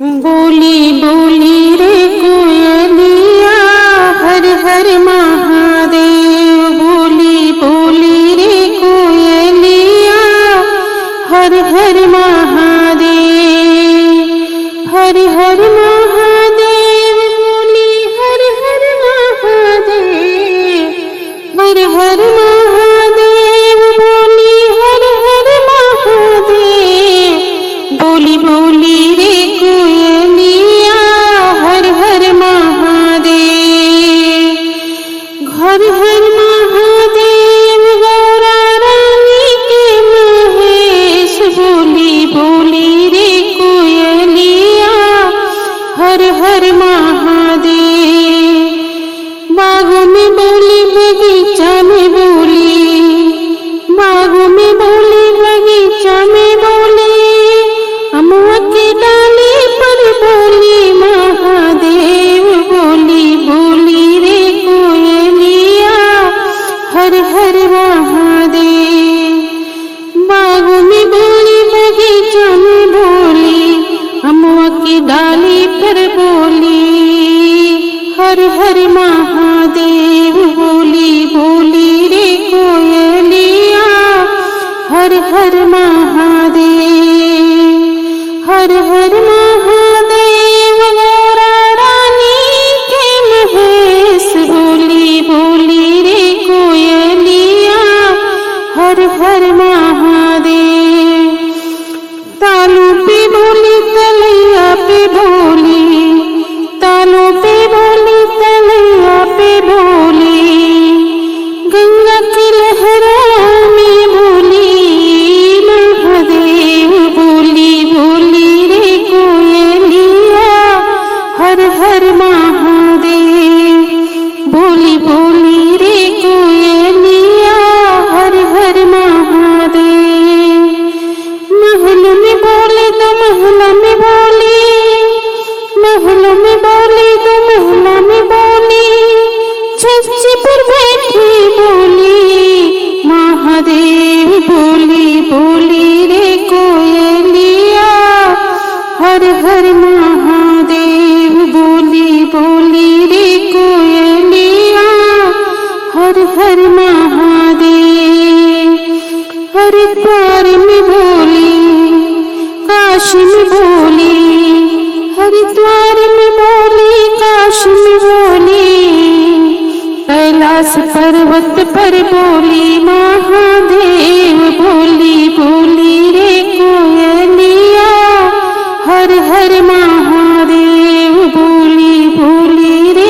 बोली बोली रे कोयलिया हर हर महादेव। बोली बोली रे कोयलिया हर हर महादेव। हर हर महादेव बोली हर हर महादेव। हर हर महादेव बोली हर हर महादेव। बोली बोली रे कोयलिया हर हर महादेव। हर हर महादेव गौरा रानी के महेश। बोली बोली रे कोयलिया हर हर महादेव। बागों में बोली बगीचा में बोली। बागों में बोली बगीचा में बोली। अमुआ के डाली पर बोली महादेव। बोली बोली रे कोयलिया हर हर महादेव। बागों में बोली बगीचा में बोली। अमुआ की डाली पर बोली हर हर महादेव। बोली बोली रे कोयलिया हर हर महादेव। हर हर महादेव गौरा रानी के महेश। बोली बोली रे कोयलिया हर हर महादेव। तालों पे बोली तलैया पे बोली। तालों पे बोली तलैया पे बोली। गंगा की लहरों में बोली महादेव। बोली बोली रे कोयलिया हर हर महादेव। बोली बोली रे कोयलिया हर हर महादेव। महलों में बोले तो महला में बोली। महलों में बोली तो महला में बोली। छज्जे पर बैठी बोली महादेव। बोली बोली रे कोयलिया हर हर महादेव। बोली बोली रे कोयलिया हर हर महादेव। हरिद्वार में बोली काशी में बोली। हरिद्वार में बोली काशी में बोली। कैलाश पर्वत पर बोली महादेव। बोली बोली रे कोयलिया हर हर महादेव। बोली बोली रे